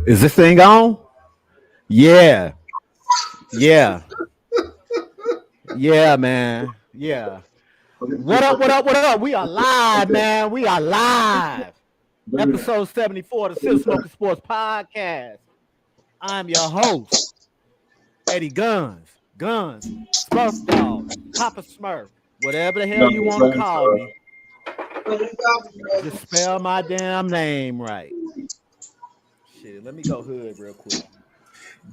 Is this thing on? Yeah. Yeah. Yeah, man. Yeah. What up, what up, what up? We are live, man. We are live. Episode 74 of the Sip Smoking Sports Podcast. I'm your host, Eddie Guns, Smurf Dog, Papa Smurf, whatever the hell you want to call me. Just spell my damn name right. Shit, let me go hood real quick.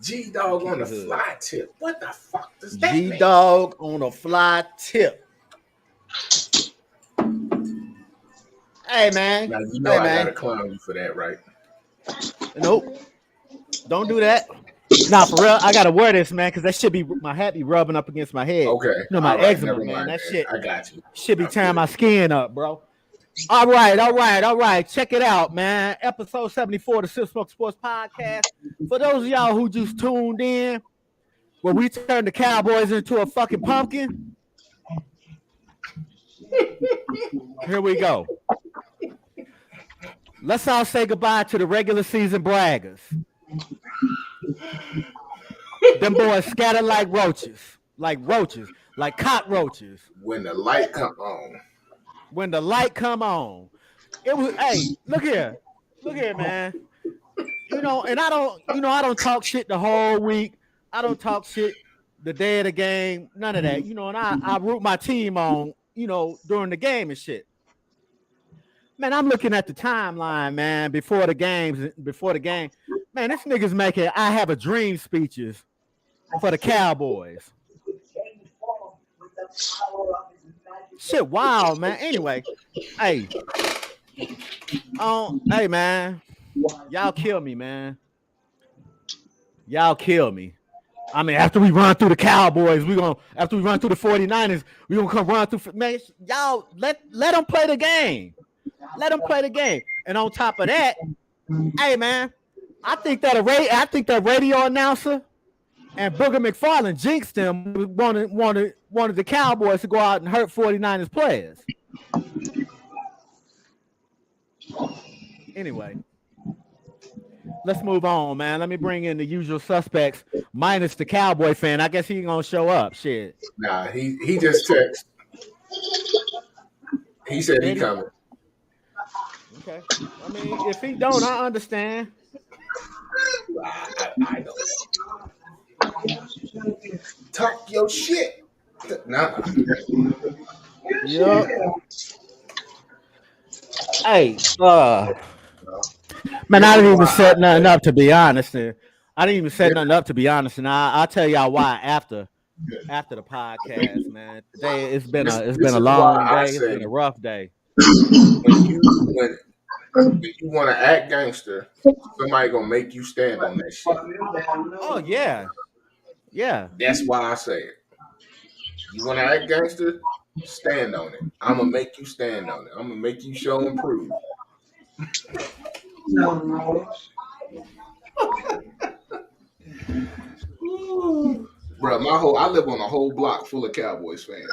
G Dog on the fly tip. What the fuck does that mean? G Dog on a fly tip. Hey man. Now you know I gotta clown you for that, right? Nope. Don't do that. Nah, for real, I gotta wear this, man, because that should be my hat be rubbing up against my head. Okay. You know, my eczema, man. That shit. I got you. Should be tearing my skin up, bro. All right. Check it out, man. Episode 74 of the Sip Smoke Sports Podcast. For those of y'all who just tuned in, where we turned the Cowboys into a fucking pumpkin. Here we go. Let's all say goodbye to the regular season braggers. Them boys scattered like roaches, like cockroaches. When the light come on. It was, hey, look here, man. You know, and I don't talk shit the whole week. I don't talk shit the day of the game, none of that. You know, and I root my team on, you know, during the game and shit. Man, I'm looking at the timeline, man, before the game. Man, this nigga's making I have a dream speeches for the Cowboys. Shit, wow, man. Anyway, hey, man, y'all kill me, man. Y'all kill me. I mean, after we run through the Cowboys, after we run through the 49ers, we gonna come run through. Man, y'all let them play the game. Let them play the game. And on top of that, hey man, I think that radio announcer and Booger McFarland jinxed them. Wanted the Cowboys to go out and hurt 49ers players. Anyway, let's move on, man. Let me bring in the usual suspects, minus the Cowboy fan. I guess he ain't gonna show up. Shit. Nah, he just texted. He said he coming. Okay. I mean, if he don't, I understand. I don't. Talk your shit. Nah. Yep. Hey, man, I didn't even set nothing up, to be honest. And I'll tell y'all why after the podcast, man. Today it's been a long day. It's been a rough day. When you want to act gangster, somebody gonna make you stand on that shit. Oh yeah. That's why I say it. You want to act gangster, stand on it. I'm gonna make you stand on it. I'm gonna make you show and prove. Bro, I live on a whole block full of Cowboys fans.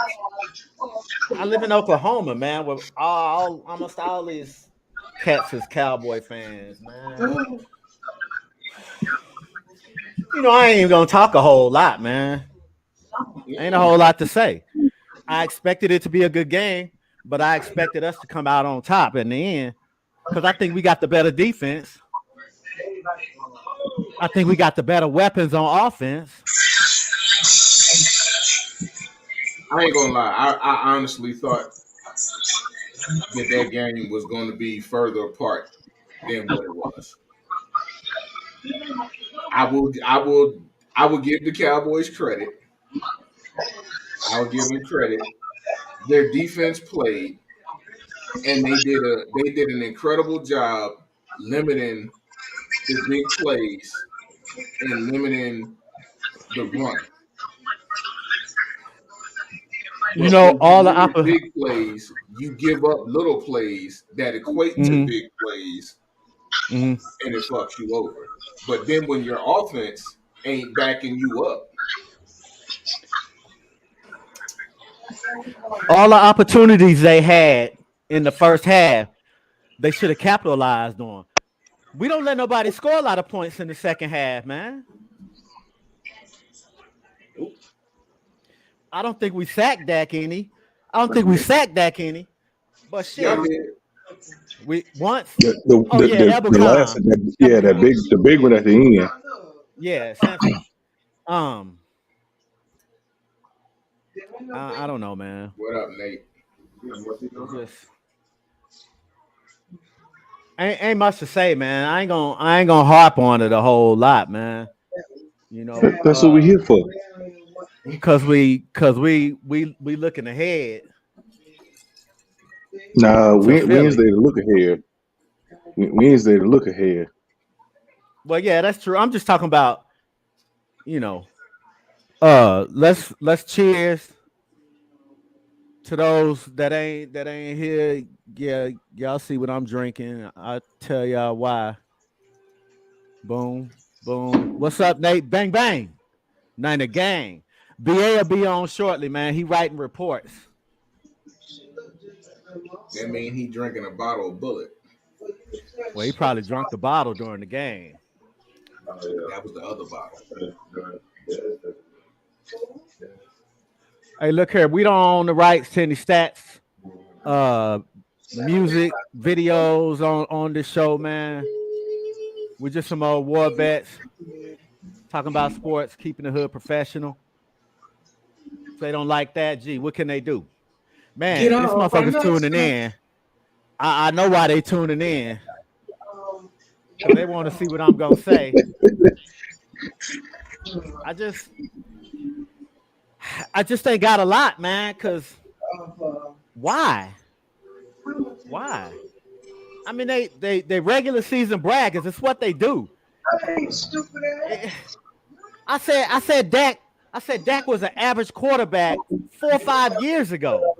I live in Oklahoma, man, with almost all these cats is Cowboy fans, man. You know, I ain't even gonna talk a whole lot, man. Ain't a whole lot to say. I expected it to be a good game, but I expected us to come out on top in the end because I think we got the better defense. I think we got the better weapons on offense. I ain't gonna lie. I honestly thought that game was going to be further apart than what it was. I will give the Cowboys credit. I'll give them credit. Their defense played, and they did an incredible job limiting the big plays and limiting the run. You know, all the big plays, you give up little plays that equate to big plays, and it fucks you over. But then when your offense ain't backing you up, All the opportunities they had in the first half, they should have capitalized on. We don't let nobody score a lot of points in the second half, man. I don't think we sacked Dak any. I don't think we sacked Dak any. But Y'all shit, did. we once. The the Oh yeah, the last Ebelcom. the big one at the end. Yeah, Samson. Um, I don't know, man. What up, Nate? Just ain't much to say, man. I ain't gonna harp on it a whole lot, man. You know, That's what we're here for. cause we looking ahead Nah, to we ain't Philly. there to look ahead. We ain't there to look ahead. Well, yeah, that's true. I'm just talking about, you know, let's cheers to those that ain't here. Yeah, y'all see what I'm drinking. I'll tell y'all why. Boom, boom. What's up, Nate? Bang bang. Niner gang. BA will be on shortly, man. He writing reports. That mean he drinking a bottle of Bullet. Well, he probably drunk the bottle during the game. That was the other bottle. Hey, look here. We don't own the rights to any stats, music, videos on this show, man. We're just some old war vets talking about sports, keeping the hood professional. If they don't like that, gee, what can they do? Get Man, this off our motherfucker's nuts. tuning in. I know why they tuning in. Because they want to see what I'm going to say. I just ain't got a lot, man, because why? Why? I mean, they regular season braggers. It's what they do. I said Dak was an average quarterback 4 or 5 years ago.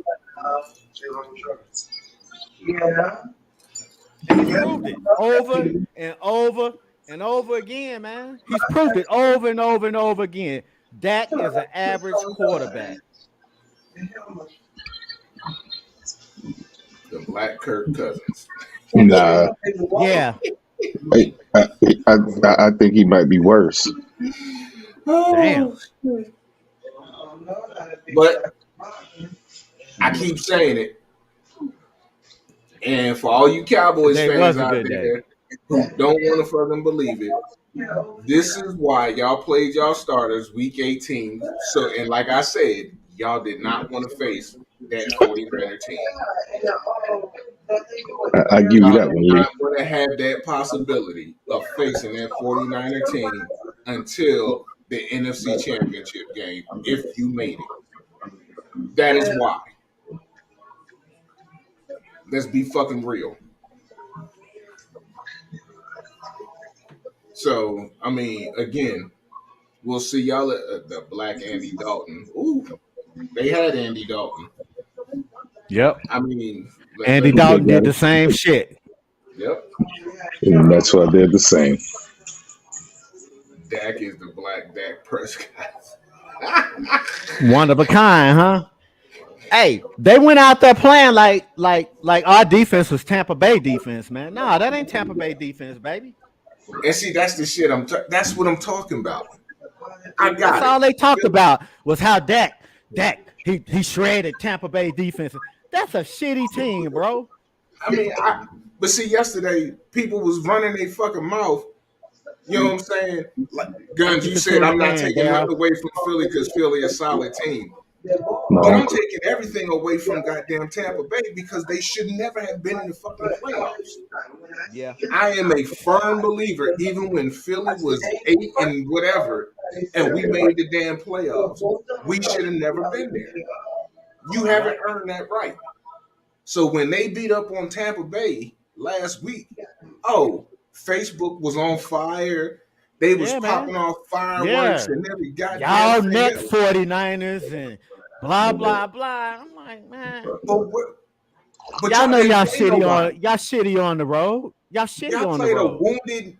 And he proved it over and over and over again, man. He's proved it over and over and over again. Dak is an average quarterback. The Black Kirk Cousins. Nah, Yeah. I think he might be worse. Damn. But I keep saying it. And for all you Cowboys Today fans was a out good day. there who don't want to fucking believe it, this is why y'all played y'all starters week 18. So, and like I said, y'all did not want to face that 49er team. I give you Y'all that did one, Lee. not want to have that possibility of facing that 49er team until the NFC Championship game, if you made it. That is why. Let's be fucking real. So, I mean, again, we'll see y'all at the Black Andy Dalton. Ooh, they had Andy Dalton. Yep. I mean, Andy Dalton did the same shit. Yep. And that's why they're the same. Dak is the Black Dak Prescott. One of a kind, huh? Hey, they went out there playing like our defense was Tampa Bay defense, man. Nah, that ain't Tampa Bay defense, baby. And see, that's the shit that's what I'm talking about. I got That's it. all they talked about was how Dak, he shredded Tampa Bay defense. That's a shitty team, bro. I mean, but see, yesterday people was running their fucking mouth. You know what I'm saying? Like Guns, you said I'm not taking nothing away from Philly because Philly is a solid team. But I'm taking everything away from goddamn Tampa Bay because they should never have been in the fucking playoffs. Yeah. I am a firm believer, even when Philly was 8 and whatever, and we made the damn playoffs, we should have never been there. You haven't earned that right. So when they beat up on Tampa Bay last week, Facebook was on fire. They was popping off fireworks and every goddamn y'all thing next else. 49ers and blah blah blah. I'm like, man. But y'all know y'all shitty on the road. Y'all shitty on the road.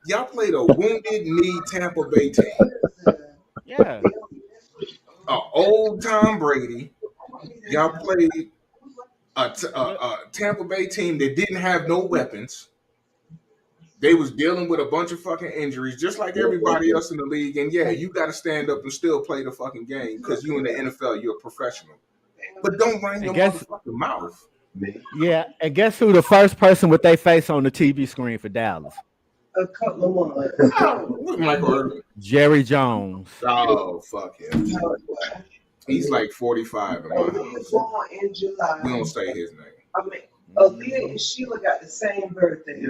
Y'all played a wounded knee Tampa Bay team. Yeah. Old Tom Brady Y'all played a Tampa Bay team that didn't have no weapons. They was dealing with a bunch of fucking injuries, just like everybody else in the league. And yeah, you got to stand up and still play the fucking game because you in the NFL, you're a professional. But don't run your motherfucking mouth. Yeah, and guess who the first person with their face on the TV screen for Dallas? A couple of months. Michael Irvin. Jerry Jones. Oh, fuck him. He's like 45 in my house. Born in July. We don't say his name. I mean, Aaliyah and Sheila got the same birthday.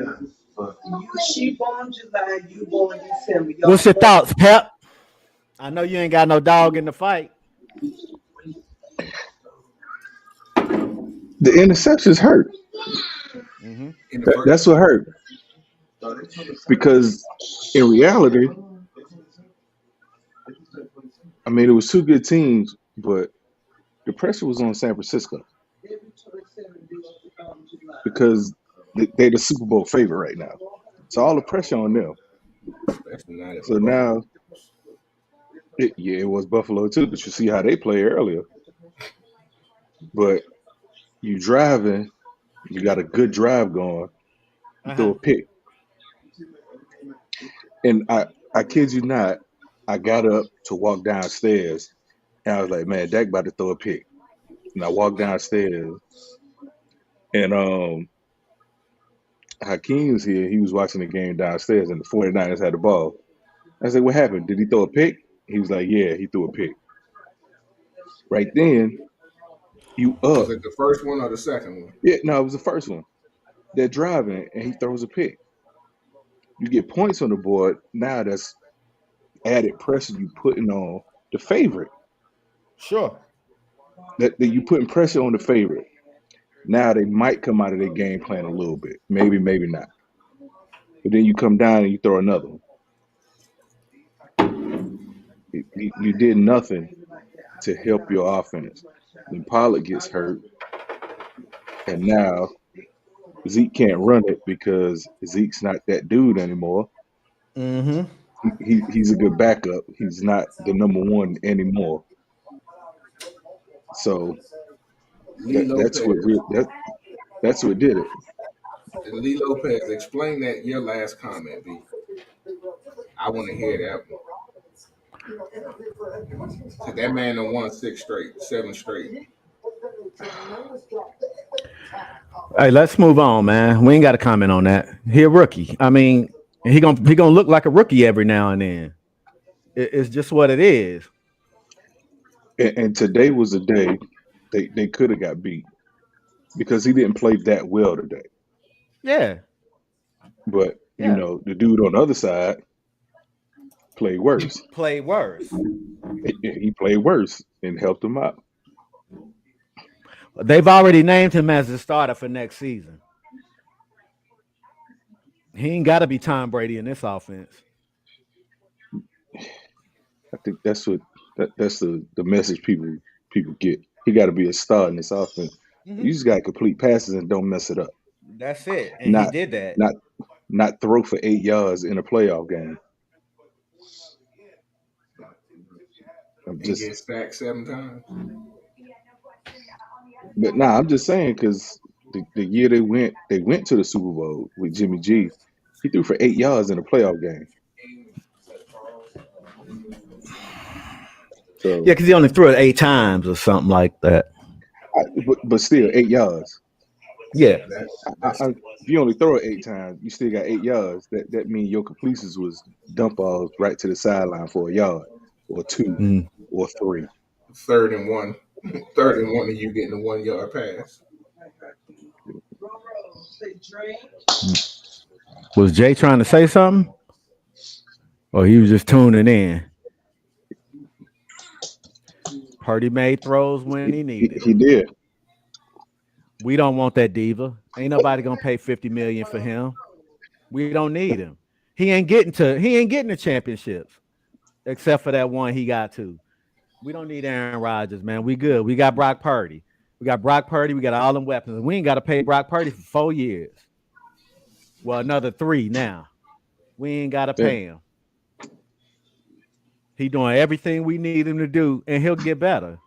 She born July, you born December. Y'all What's your thoughts, Pep? I know you ain't got no dog in the fight. The interceptions hurt. Mm-hmm. That's what hurt. Because in reality, I mean, it was two good teams, but the pressure was on San Francisco because they're the Super Bowl favorite right now. So all the pressure on them. So now, it was Buffalo too, but you see how they played earlier. But you driving, you got a good drive going, you throw a pick. And I kid you not, I got up to walk downstairs, and I was like, man, Dak about to throw a pick. And I walked downstairs, and Hakeem was here. He was watching the game downstairs, and the 49ers had the ball. I said, what happened? Did he throw a pick? He was like, yeah, he threw a pick. Right then, you up. Was it the first one or the second one? Yeah, no, it was the first one. They're driving, and he throws a pick. You get points on the board. Now that's added pressure you putting on the favorite. Sure. That you putting pressure on the favorite. Now they might come out of their game plan a little bit. Maybe, maybe not. But then you come down and you throw another one. You did nothing to help your offense. Then Pollard gets hurt. And now Zeke can't run it because Zeke's not that dude anymore. Mm-hmm. He's a good backup. He's not the number one anymore. So that's what did it. Lee Lopez, explain that your last comment, B. I want to hear that one. That man done won 7 straight. Hey, let's move on, man. We ain't got to comment on that. He a rookie. I mean, he gonna look like a rookie every now and then. It's just what it is. And today was a day they could have got beat because he didn't play that well today. Yeah. But you know, the dude on the other side played worse. He played worse and helped him out. They've already named him as the starter for next season. He ain't got to be Tom Brady in this offense. I think that's the message people get. He got to be a star in this offense. Mm-hmm. You just got to complete passes and don't mess it up. That's it. And he did that. Not throw for 8 yards in a playoff game. He gets sacked 7 times. But I'm just saying because the year they went to the Super Bowl with Jimmy G, he threw for 8 yards in a playoff game. So, yeah, because he only threw it 8 times or something like that. But still, 8 yards. Yeah. If you only throw it 8 times, you still got 8 yards. That means your completions was dump balls right to the sideline for 1 yard or 2 or 3. 3rd and 1. 3rd and 1 and you getting a 1 yard pass. Was Jay trying to say something? Or he was just tuning in? Purdy made throws when he needed. He did. We don't want that diva. Ain't nobody gonna pay $50 million for him. We don't need him. He ain't getting the championships, except for that one he got to. We don't need Aaron Rodgers, man. We good. We got Brock Purdy. We got all them weapons. We ain't got to pay Brock Purdy for 4 years. Well, another 3 now. We ain't got to pay him. He doing everything we need him to do, and he'll get better.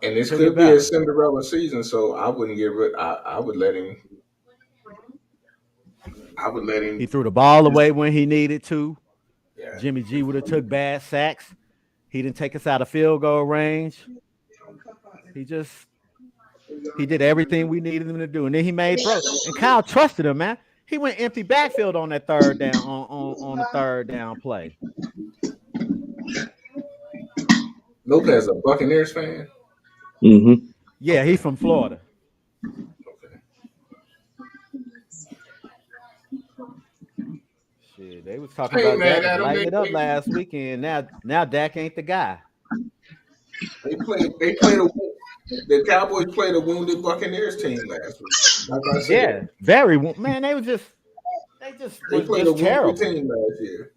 And this Took it could be a better. Cinderella season, so I wouldn't get rid. I would let him. I would let He him. threw the ball away when he needed to. Yeah. Jimmy G would have took bad sacks. He didn't take us out of field goal range. He did everything we needed him to do, and then he made throws. And Kyle trusted him, man. He went empty backfield on that third down on the third down play. Lopez a Buccaneers fan. Mm-hmm. Yeah, he's from Florida. Okay. Shit, they was talking Hey about man, Dak was Adam, lighting it up last weekend. Now Dak ain't the guy. they played. The Cowboys played a wounded Buccaneers team last week. Like I said, Yeah, very man. They they was played a just wounded terrible. team last year.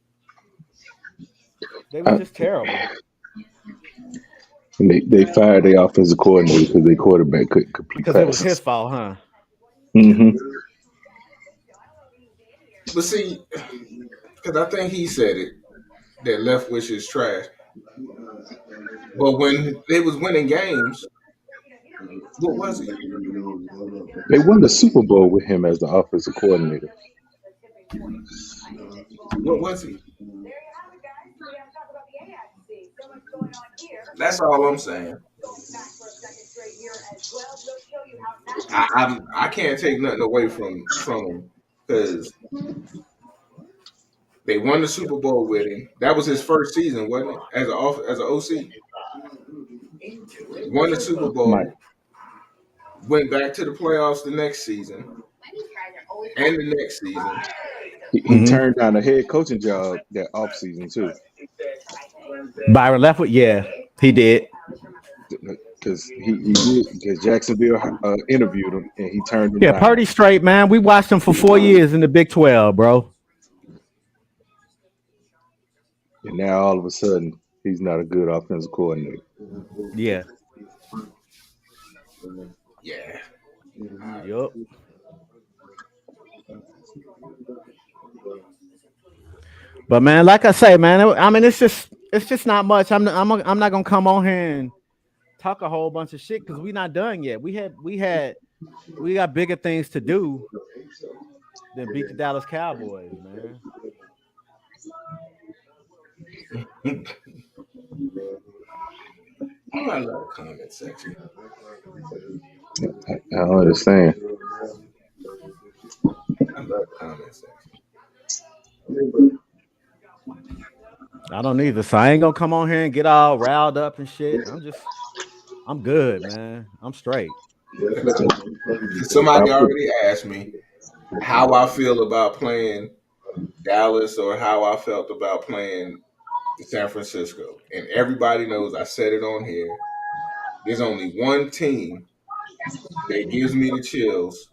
They was just terrible. And they fired their offensive coordinator because their quarterback couldn't complete Because it was his passes. fault, huh? Mm-hmm. But see, because I think he said it, that Leftwich is trash. But when they was winning games, what was he? They won the Super Bowl with him as the offensive coordinator. What was he? That's all I'm saying. I can't take nothing away from him because they won the Super Bowl with him. That was his first season, wasn't it? As an OC, won the Super Mike. Bowl, went back to the playoffs the next season, and the next season. He turned down a head coaching job that offseason too. Byron Leftwich, yeah, he did. Because he did, because Jacksonville interviewed him and he turned him Yeah, down. Purdy straight, man. We watched him for 4 years in the Big 12, bro. And now all of a sudden he's not a good offensive coordinator. Yeah. Yeah. Yup. But man, like I say, man, I mean, it's just not much. I'm not gonna come on here and talk a whole bunch of shit because we're not done yet. We got bigger things to do than beat the Dallas Cowboys, man. Oh, I love comment section. I don't understand. I love comment section. I don't either. So I ain't gonna come on here and get all riled up and shit. I'm good, man. I'm straight. Somebody already asked me how I feel about playing Dallas or how I felt about playing San Francisco. And everybody knows I said it on here. There's only one team that gives me the chills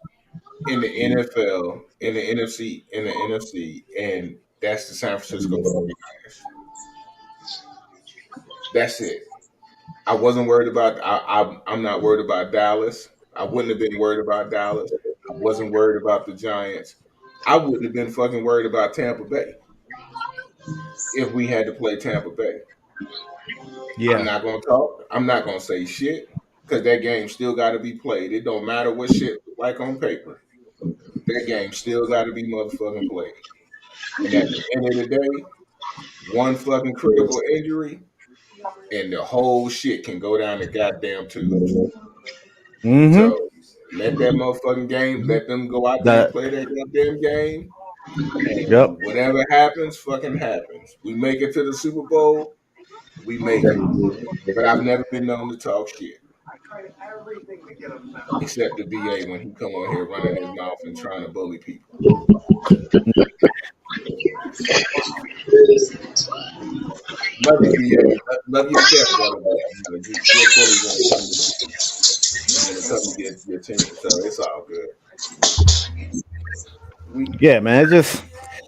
in the NFL, in the NFC, and that's the San Francisco 49ers. That's it. I wasn't worried about. I'm not worried about Dallas. I wouldn't have been worried about Dallas. I wasn't worried about the Giants. I wouldn't have been fucking worried about Tampa Bay if we had to play Tampa Bay. Yeah. I'm not gonna talk. I'm not gonna say shit because that game still got to be played. It don't matter what shit look like on paper. That game still got to be motherfucking played. And at the end of the day, one fucking critical injury, and the whole shit can go down the goddamn tubes. Mm-hmm. So let that motherfucking game, let them go out there and play that goddamn game. And whatever happens, fucking happens. We make it to the Super Bowl, we make it. But I've never been known to talk shit. Except the BA when he come on here running his mouth and trying to bully people. Love you, BA. Love you to death, brother. You're a bully when it comes to your team. So it's all good. Yeah, man. It's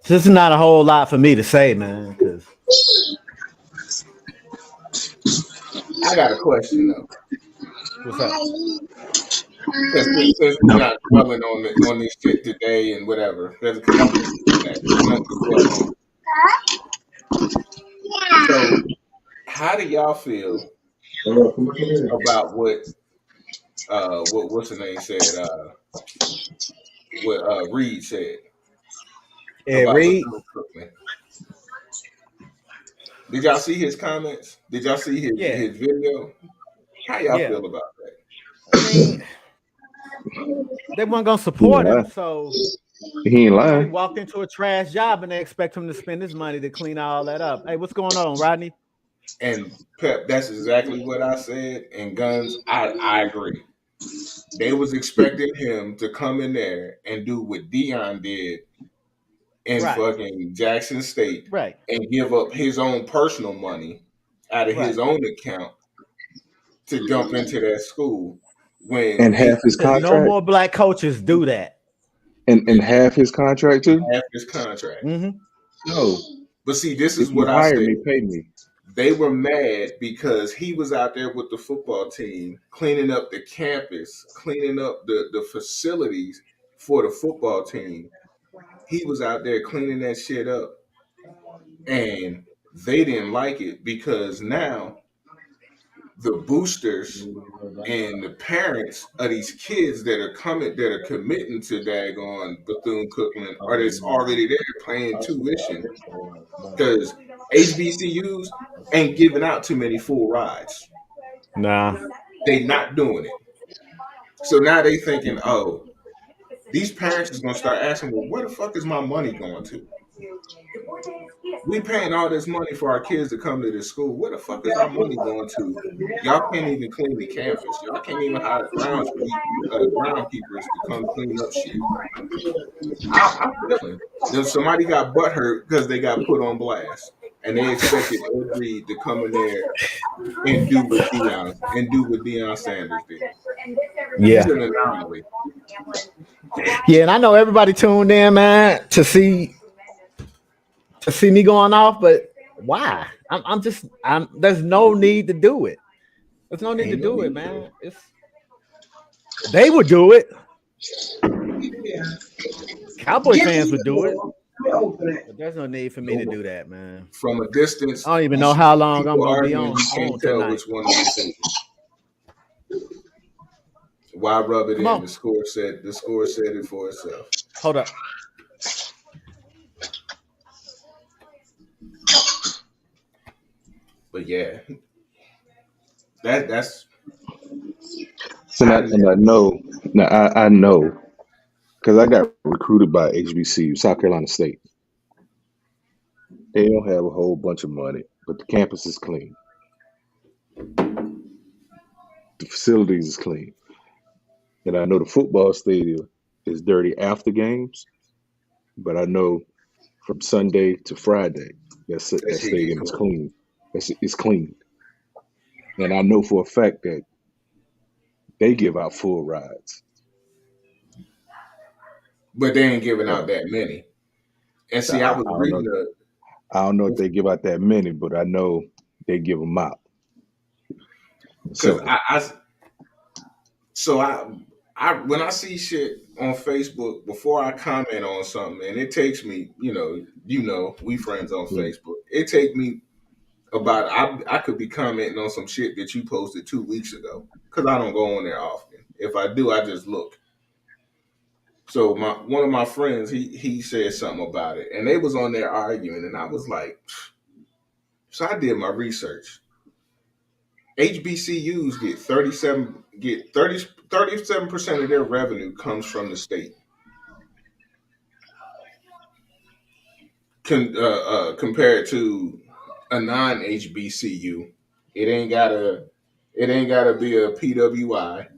just not a whole lot for me to say, man. Because I got a question though. What's up? Since we're not dwelling on this shit today and whatever, there's a couple that. So, how do y'all feel about what's the name said, what Reed said Ed about Reed. Bethune-Cookman. Did y'all see his comments? Did y'all see Yeah, his video? How y'all yeah. feel about that? I mean, they weren't gonna He support ain't him, lying. so He ain't he lying. walked into a trash job, and they expect him to spend his money to clean all that up. Hey, what's going on, Rodney? And Pep, that's exactly what I said. And Guns, I agree. They was expecting him to come in there and do what Dion did in Right, fucking Jackson State right, and give up his own personal money out of his right. own account to dump into that school when And half his Because no contract. more black coaches do that. And half his contract too. half his contract. Mm-hmm. No. But see, this If is you what I hire said. me, pay me. They were mad because he was out there with the football team cleaning up the campus, cleaning up the facilities for the football team. He was out there cleaning that shit up. And they didn't like it because now the boosters and the parents of these kids that are committing to daggone Bethune Cookman are that's already there paying tuition because HBCUs ain't giving out too many full rides. Nah. They not doing it. So now they thinking, oh, these parents is gonna start asking, well, where the fuck is my money going to? We paying all this money for our kids to come to this school. Where the fuck is our money going to? Y'all can't even clean the campus. Y'all can't even hire groundkeepers to come clean up shit. I'm feeling. Then somebody got butthurt because they got put on blast, and they expected Ed Reed to come in there and do what Deion Sanders did. He's Yeah. an anomaly. Yeah, and I know everybody tuned in, man, to see me going off, but why? There's no need to do it. There's no need to Ain't no do it, need to. man. They would do it. Yeah. Cowboy Give fans me would do it. Let me open it. But there's no need for me to do that, man. From a distance, I don't even you know see how long I'm people gonna be arguing. You on can't tell tonight. which one is decision. Why rub it Come in? on. The score said it for itself. Hold up. But yeah, that's And I know. Now I know because I got recruited by HBCU, South Carolina State. They don't have a whole bunch of money, but the campus is clean. The facilities is clean. And I know the football stadium is dirty after games, but I know from Sunday to Friday that shit get stadium is clean. clean. It's clean. And I know for a fact that they give out full rides. But they ain't giving out So that many. And so see, I was I don't know. reading I don't know if they give out that many, but I know they give them out. because Simple. I when I see shit on Facebook before I comment on something, and it takes me, we friends on Mm. Facebook. It take me about I could be commenting on some shit that you posted 2 weeks ago because I don't go on there often. If I do, I just look. So one of my friends, he said something about it, and they was on there arguing, and I was like, so I did my research. HBCUs get 37% of their revenue comes from the state. Compared to a non-HBCU, it ain't gotta be a PWI.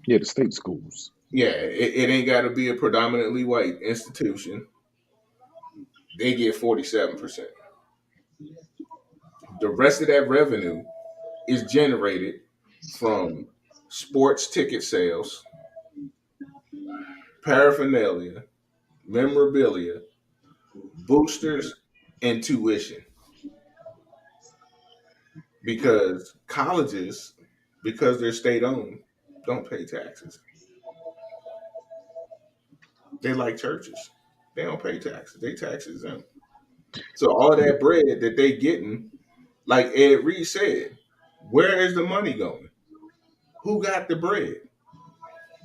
Yeah, the state schools. Yeah, it ain't gotta be a predominantly white institution. They get 47%. The rest of that revenue is generated from sports ticket sales, paraphernalia, memorabilia, boosters, and tuition. Because colleges, because they're state owned, don't pay taxes. They like churches. They don't pay taxes. They tax exempt. So all that bread that they getting, like Ed Reed said, Where is the money going? Who got the bread?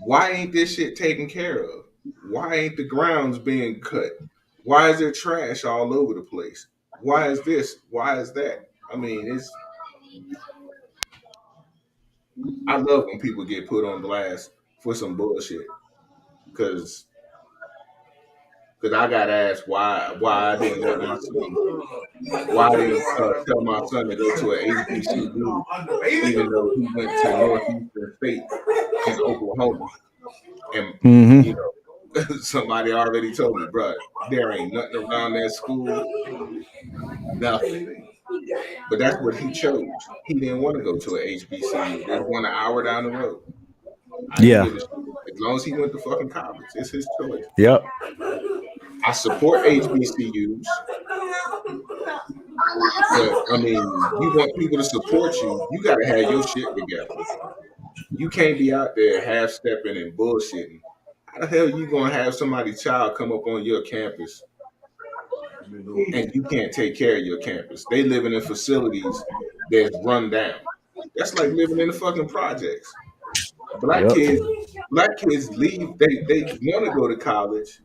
Why ain't this shit taken care of? Why ain't the grounds being cut? Why is there trash all over the place? Why is this? Why is that? I mean, I love when people get put on blast for some bullshit. Cause I got asked why I didn't let my son, why I didn't tell my son to go to an HBCU even though he went to Northeastern State in Oklahoma. And Mm-hmm. you know, somebody already told me, bro, there ain't nothing around that school, nothing. But that's what he chose. He didn't want to go to an HBCU. There's one an hour down the road. I didn't Yeah. give a shit. As long as he went to fucking college, it's his choice. Yep. I support HBCUs, but I mean, you want people to support you, you got to have your shit together. You can't be out there half stepping and bullshitting. How the hell you gonna have somebody's child come up on your campus and you can't take care of your campus? They living in facilities that's run down. That's like living in the fucking projects. Black Yep. kids leave. They want to go to college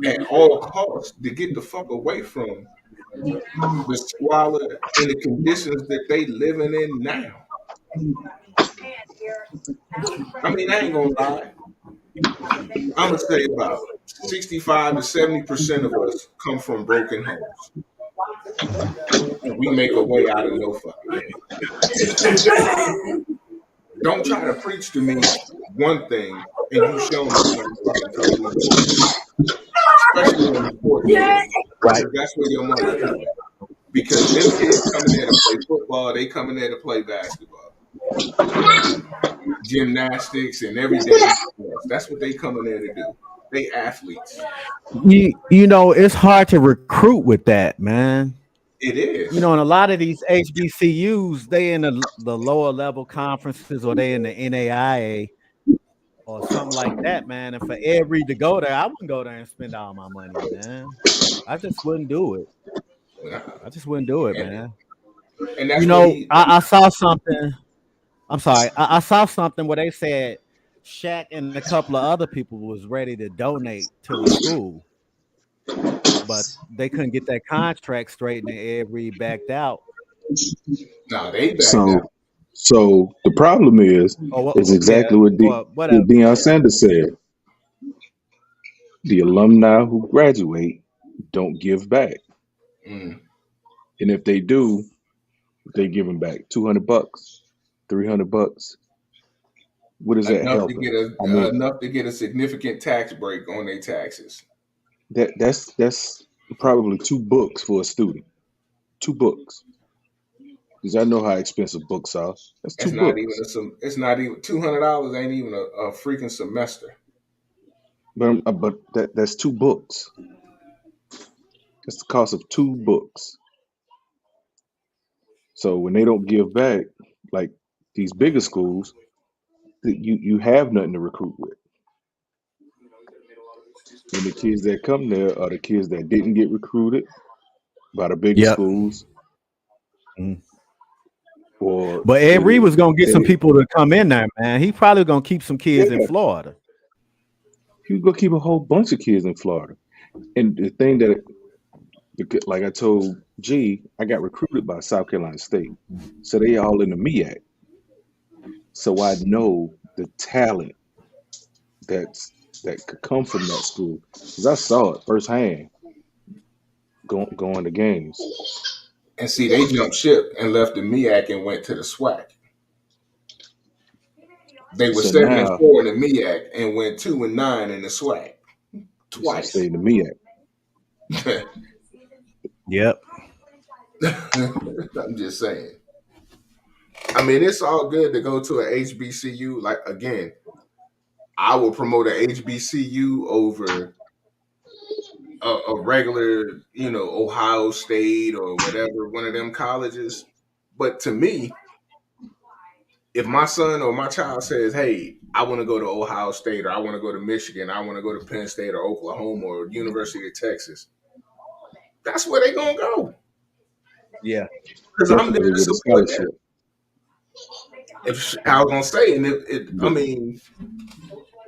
at all costs to get the fuck away from the squalor and the conditions that they living in now. I mean, I ain't gonna lie. I'm gonna say about 65 to 70% of us come from broken homes, and we make a way out of no fucking way. Don't try to preach to me one thing and you show me something fucking totally different, especially in the sports world, because that's where your money comes at. Because them kids coming there to play football, they coming there to play basketball, gymnastics, and everyday sports. That's what they coming there to do. They athletes. You know, it's hard to recruit with that, man. It You is. know, and a lot of these HBCUs, they in the lower level conferences or they in the NAIA or something like that, man. And for every to go there, I wouldn't go there and spend all my money, man. I just wouldn't do it. I just wouldn't do it, man. And You that's what know, I saw something. I'm sorry. I saw something where they said Shaq and a couple of other people was ready to donate to the school, but they couldn't get that contract straight and every backed out. No, they backed So, out. so the problem is Or yeah, exactly what or what whatever. Deion Sanders said. The alumni who graduate don't give back, Mm. and if they do, they give them back $200, $300. What is that Enough to helping? get I mean, enough to get a significant tax break on their taxes. that's probably 2 books for a student. 2 books, because I know how expensive books are. That's That's two not even books. it's not even $200 ain't even a freaking semester. But that's 2 books. That's the cost of 2 books. So when they don't give back, like these bigger schools, you have nothing to recruit with. And the kids that come there are the kids that didn't get recruited by the bigger Yep. schools, Mhm. or But Ed Reed was gonna get some they people to come in there, man. He probably gonna keep some kids in yeah, Florida. you go keep a whole bunch of kids in Florida. And the thing that, like I told G, I got recruited by South Carolina State, so they all in the MEAC. So I know the talent that's that could come from that school because I saw it firsthand going to games. And see, they jumped ship and left the MEAC and went to the SWAC. They were So 7-4 now in the MEAC and went 2-9 in the SWAC you should twice. stay in the MEAC. Yep. I'm just saying. I mean, it's all good to go to an HBCU. Like again, I will promote a HBCU over a regular, Ohio State or whatever, one of them colleges. But to me, if my son or my child says, "Hey, I want to go to Ohio State or I want to go to Michigan, I want to go to Penn State or Oklahoma or University of Texas," that's where they're gonna go Yeah. because I'm there Definitely to with a support them. scholarship. If I was gonna say, and I mean,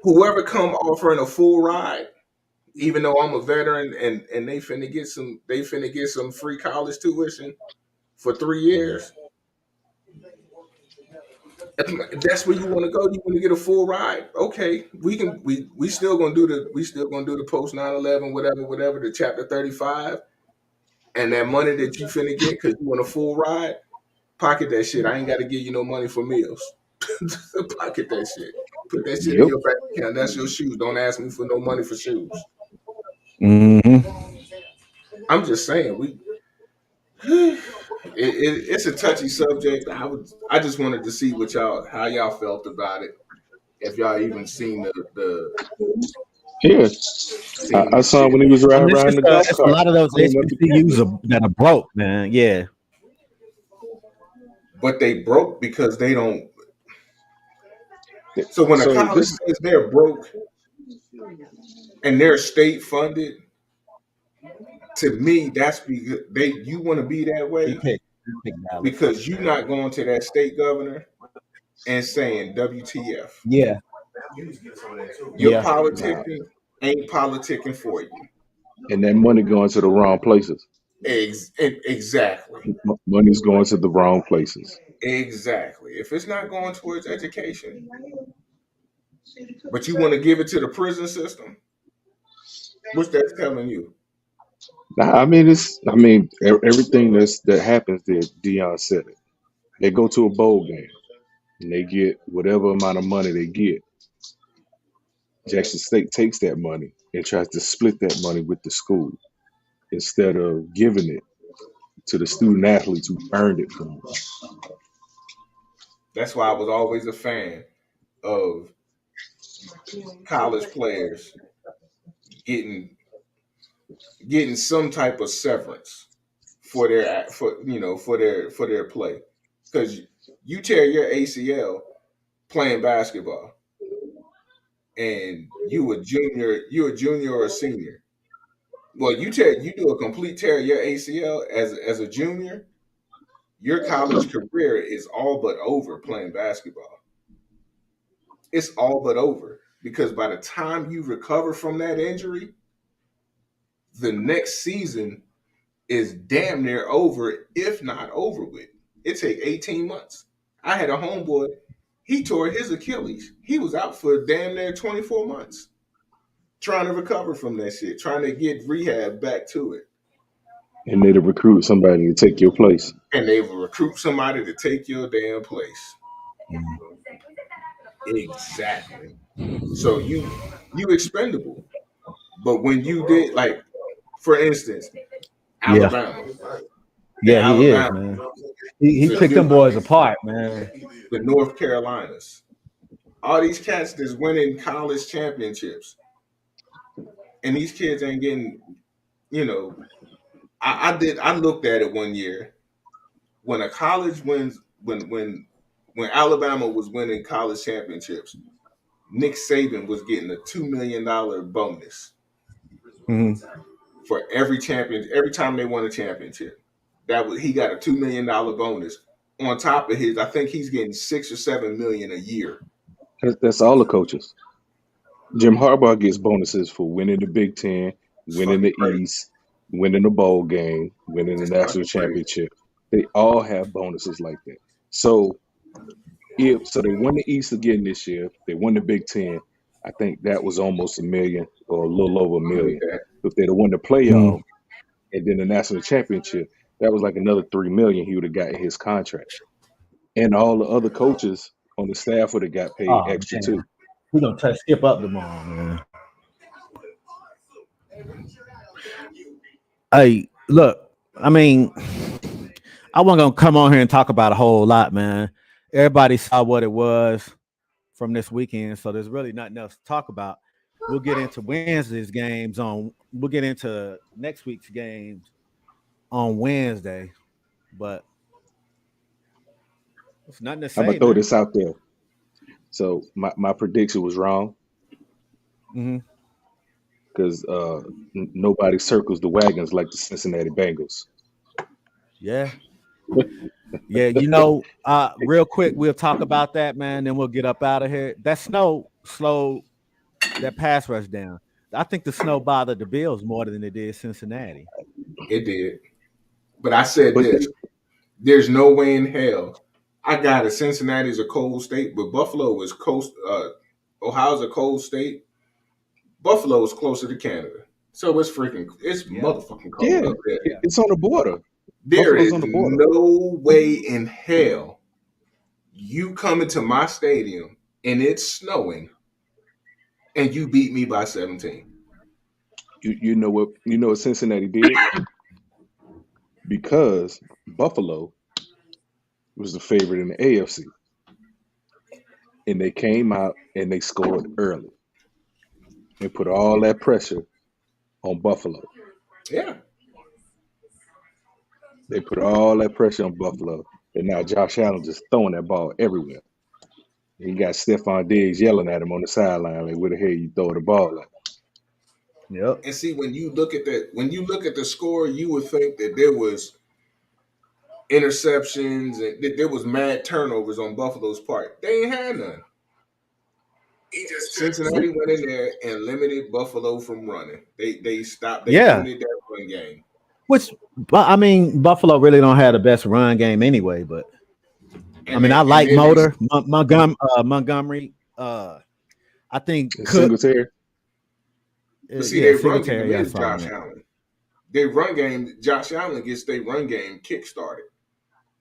whoever come offering a full ride, even though I'm a veteran, and they finna get some free college tuition for 3 years. That's where you want to go. You want to get a full ride. Okay, we still gonna do the post 9/11 whatever the chapter 35, and that money that you finna get because you want a full ride. Pocket that shit. I ain't got to give you no money for meals. Pocket that shit. Put that shit in Yep. your bank account. That's your shoes. Don't ask me for no money for shoes. Mm-hmm. I'm just saying it's a touchy subject. I just wanted to see how y'all felt about it. If y'all even seen Yeah. I the saw him shit. when he was I mean, riding around in the golf it's a cart. lot of those Pulling up the HBCUs campus. that are broke, man. Yeah. But they broke because they don't. So when a So college this, says they're broke and they're state funded, to me that's because you want to be that He way picked Dallas. because you're not going to that state governor and saying WTF. Yeah. Your Yeah. nah, politician ain't politicking for you. and that money going to the wrong places. Exactly. Money's going to the wrong places. Exactly. If it's not going towards education, but you want to give it to the prison system, what's that telling you? Nah, everything that happens there. Dion said it. They go to a bowl game and they get whatever amount of money they get. Jackson State takes that money and tries to split that money with the school instead of giving it to the student athletes who earned it from them. That's why I was always a fan of college players getting some type of severance for their play, because you tear your ACL playing basketball and you a junior or a senior. Well, you do a complete tear of your ACL as a junior, your college career is all but over playing basketball. It's all but over because by the time you recover from that injury, the next season is damn near over, if not over with. It take 18 months. I had a homeboy, he tore his Achilles. He was out for damn near 24 months trying to recover from that shit, trying to get rehab back to it. And they to recruit somebody to take your place. And they will recruit somebody to take your damn place. Exactly. So you expendable. But when you did, like, for instance, Yeah. Alabama. Yeah, he is, Alabama, man. He the picked them boys apart, man. the North Carolinas. All these cats that's winning college championships. And these kids ain't getting, you know, I looked at it one year. When a college wins when Alabama was winning college championships, Nick Saban was getting a $2 million bonus Mm-hmm. for every time they won a championship. He got a $2 million bonus on top of his. I think he's getting 6 or 7 million a year. That's all the coaches. Jim Harbaugh gets bonuses for winning the Big Ten, It's winning fucking the crazy. East, winning the bowl game, winning the It's national fucking crazy. championship. They all have bonuses like that. So they won the East again this year, they won the Big Ten. I think that was almost a million or a little over a With million. that, If they'd have won the Mm-hmm. playoff and then the national championship, that was like another 3 million he would have got in his contract. And all the other coaches on the staff would have got paid Oh extra man, too. we're gonna skip up tomorrow, man. Hey, look, I mean, I wasn't gonna come on here and talk about a whole lot, man. Everybody saw what it was from this weekend, so there's really nothing else to talk about. We'll get into Wednesday's games on. We'll get into next week's games on Wednesday, but it's nothing to I'm gonna say, throw man. this out there. So my prediction was wrong Mm-hmm. because nobody circles the wagons like the Cincinnati Bengals. Yeah, Yeah, real quick, we'll talk about that, man. Then we'll get up out of here. That snow slowed that pass rush down. I think the snow bothered the Bills more than it did Cincinnati. It did. But I said But this: there's no way in hell. I got it. Cincinnati's a cold state, but Buffalo is coast. Ohio's a cold state. Buffalo is closer to Canada, so it's motherfucking cold yeah, up there. it's on the border. There Buffalo's is on the border. no way in hell you come into my stadium and it's snowing and you beat me by 17. You know what Cincinnati did? Because Buffalo was the favorite in the AFC. And they came out and they scored early. They put all that pressure on Buffalo. Yeah. They put all that pressure on Buffalo. And now Josh Allen just throwing that ball everywhere. He got Stephon Diggs yelling at him on the sideline, like, where the hell you throw the ball at? Yep. And see, when you look at the score, you would think that there was interceptions and that there was mad turnovers on Buffalo's part. They ain't had none. Cincinnati went in there and limited Buffalo from running. They stopped. They limited that run game. I mean, Buffalo really don't have the best run game anyway. But I like Montgomery. I think Singletary. But see, their run game is Josh Allen. Their run game, Josh Allen gets their run game kick-started.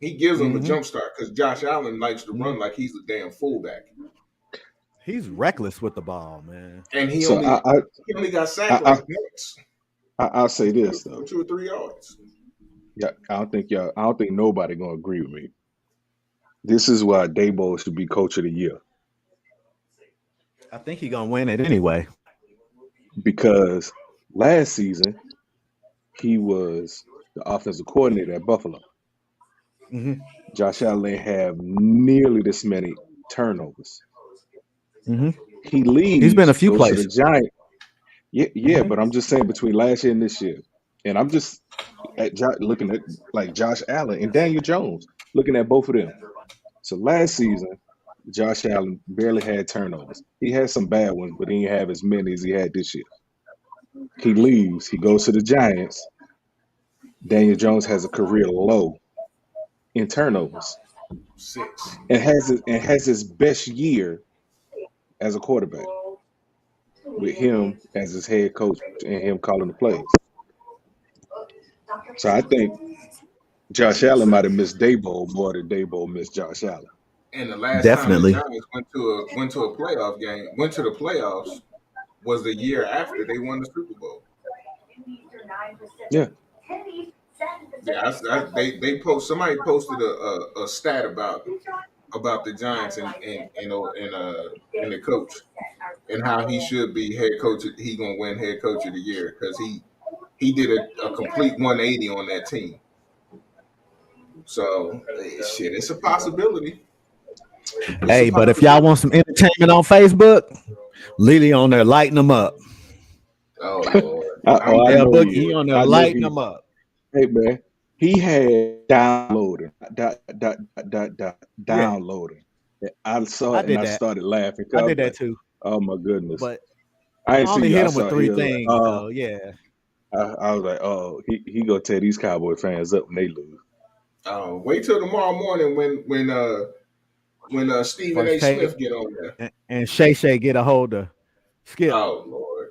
He gives them a jump start because Josh Allen likes to run like he's a damn fullback. He's reckless with the ball, man. And he only got sacked like once. I'll say this though, 2 or 3 yards. Yeah, I don't think nobody gonna agree with me. This is why Daboll should be coach of the year. I think he's gonna win it anyway. Because last season he was the offensive coordinator at Buffalo. Mm-hmm. Josh Allen have nearly this many turnovers. Mm-hmm. He leaves. He's been a few places. To the Giants. Yeah, but I'm just saying between last year and this year, and I'm just looking at like Josh Allen and Daniel Jones, looking at both of them. So last season, Josh Allen barely had turnovers. He had some bad ones, but he didn't have as many as he had this year. He leaves. He goes to the Giants. Daniel Jones has a career low in turnovers. 6. And has his best year as a quarterback with him as his head coach and him calling the plays. So I think Josh Allen might have missed Daboll more than Daboll missed Josh Allen. And the last time the Giants went to a playoff game, went to the playoffs, was the year after they won the Super Bowl. Yeah. Yeah, somebody posted a stat about the Giants and the coach and how he should be head coach. He gonna win head coach of the year because he did a complete 180 on that team. So shit, it's a possibility. But if y'all want some entertainment on Facebook, Lily on there lighting them up. Oh Lord, he on there lighting them up. Hey man, he had downloading. I saw it and I started laughing. I did that too. Oh my goodness! But I ain't only see hit him with 3 things. Like, so yeah. I was like, oh, he gonna tear these Cowboy fans up when they lose. Wait till tomorrow morning when Stephen A. Smith get on there and Shay get a hold of Skip. Oh Lord.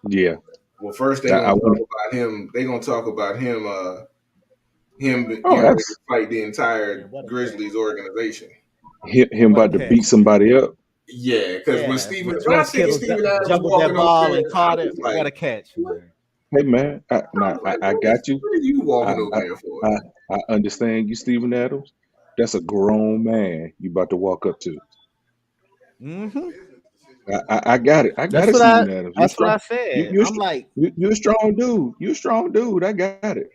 Yeah. Well, first they're gonna talk about him. They're gonna talk about him. To fight the entire Grizzlies organization. Him about to beat somebody up. Yeah, because when I see Steven Adams walking ball and caught it, what a catch. Man. Hey man, I got you. What are you walking over there for? I understand you, Steven Adams. That's a grown man you about to walk up to. Mm-hmm. I got it. I got it, Steven Adams. That's what I said. You're a strong dude. You're a strong dude. I got it.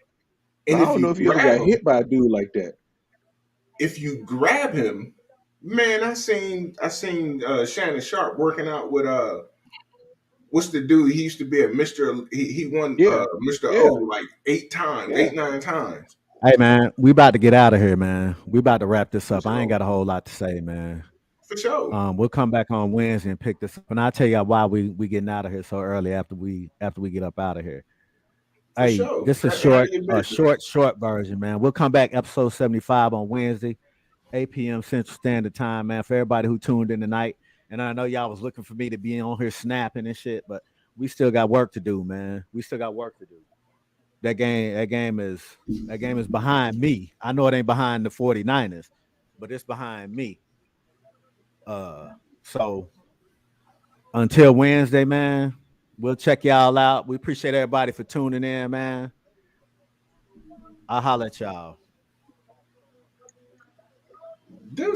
And I don't know if you ever got hit by a dude like that. If you grab him, man, I seen Shannon Sharp working out with what's the dude? He used to be a Mr. He won Mr. O like 8 times, 8-9 times. Hey man, we about to get out of here, man. We about to wrap this For up. I ain't sure. got a whole lot to say, man. For sure. We'll come back on Wednesday and pick this up, and I'll tell you why we getting out of here so early after we get up out of here. For Hey, sure. this is Handle your business. short version, man. We'll come back episode 75 on Wednesday, 8 p.m. Central Standard Time, man. For everybody who tuned in tonight, and I know y'all was looking for me to be on here snapping and shit, but we still got work to do, man. We still got work to do. That game is behind me. I know it ain't behind the 49ers, but it's behind me. So until Wednesday, man, we'll check y'all out. We appreciate everybody for tuning in, man. I'll holler at y'all.